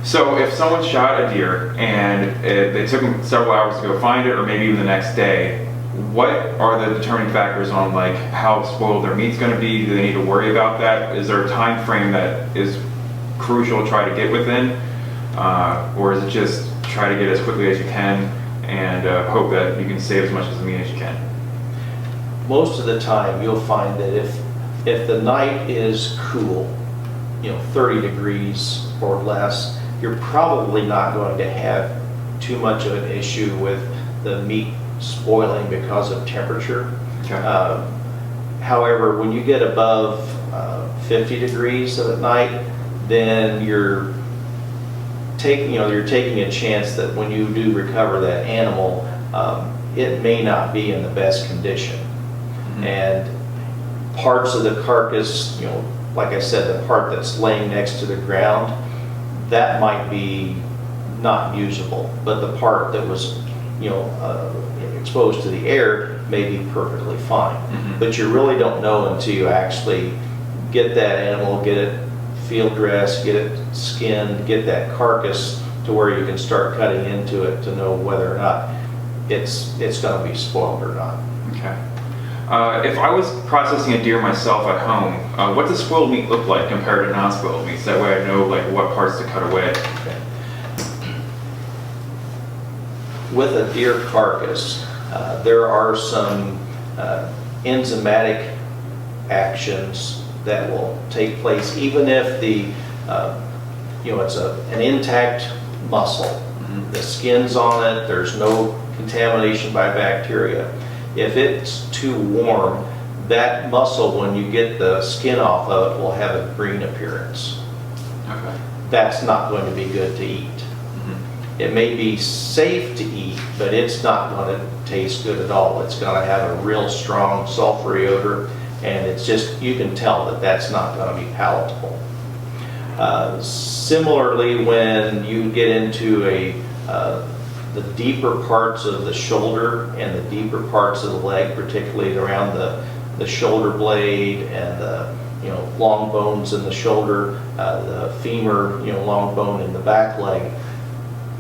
So if someone shot a deer and it took them several hours to go find it, or maybe even the next day, what are the determining factors on like how spoiled their meat's going to be? Do they need to worry about that? Is there a time frame that is crucial to try to get within, or is it just try to get as quickly as you can and hope that you can save as much of the meat as you can? Most of the time, you'll find that if the night is cool, 30 degrees or less, you're probably not going to have too much of an issue with the meat spoiling because of temperature. Okay. However, when you get above 50 degrees at night, then you're taking a chance that when you do recover that animal, it may not be in the best condition. Mm-hmm. And parts of the carcass, like I said, the part that's laying next to the ground, that might be not usable, but the part that was, exposed to the air may be perfectly fine. Mm-hmm. But you really don't know until you actually get that animal, get it field dressed, get it skinned, get that carcass to where you can start cutting into it to know whether or not it's going to be spoiled or not. Okay. If I was processing a deer myself at home, what does spoiled meat look like compared to non-spoiled meat? So that way I know like what parts to cut away. Okay. With a deer carcass, there are some enzymatic actions that will take place even if the it's an intact muscle. Mm-hmm. The skin's on it, there's no contamination by bacteria. If it's too warm, that muscle, when you get the skin off of it, will have a green appearance. Okay. That's not going to be good to eat. Mm-hmm. It may be safe to eat, but it's not going to taste good at all. It's going to have a real strong sulfury odor, and it's just, you can tell that that's not going to be palatable. Similarly, when you get into the deeper parts of the shoulder and the deeper parts of the leg, particularly around the shoulder blade and the long bones in the shoulder, the femur, long bone in the back leg,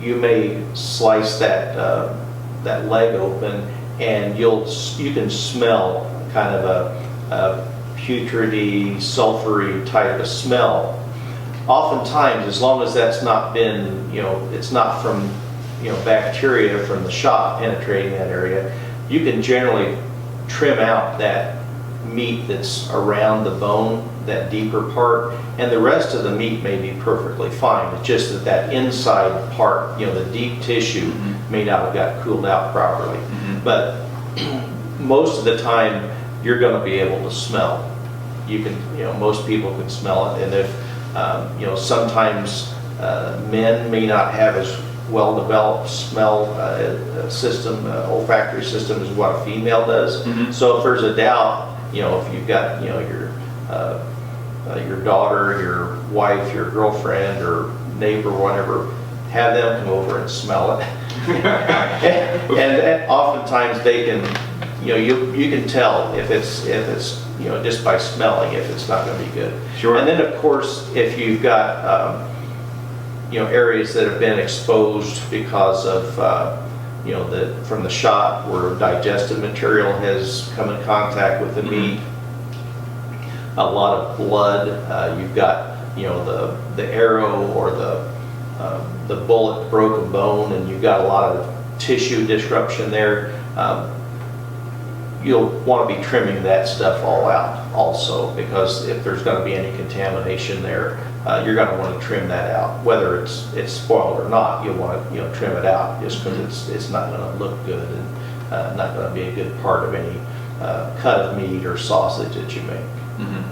you may slice that leg open, and you can smell kind of a putridy, sulfury type of smell. Oftentimes, as long as that's not been, it's not from bacteria from the shot penetrating that area, you can generally trim out that meat that's around the bone, that deeper part, and the rest of the meat may be perfectly fine. It's just that inside part, the deep tissue, mm-hmm. may not have got cooled out properly. Mm-hmm. But most of the time, you're going to be able to smell. You can, most people can smell it, and if sometimes men may not have as well-developed smell system, olfactory system as what a female does. Mm-hmm. So if there's a doubt, if you've got your daughter, your wife, your girlfriend, or neighbor, whatever, have them come over and smell it. and oftentimes they can, you can tell if it's just by smelling if it's not going to be good. Sure. And then of course, if you've got areas that have been exposed because of from the shot where digestive material has come in contact with the meat, a lot of blood, you've got the arrow or the bullet broke a bone, and you've got a lot of tissue disruption there. You'll want to be trimming that stuff all out also, because if there's going to be any contamination there, you're going to want to trim that out. Whether it's spoiled or not, you'll want to trim it out, just because it's not going to look good and not going to be a good part of any cut of meat or sausage that you make. Mm-hmm.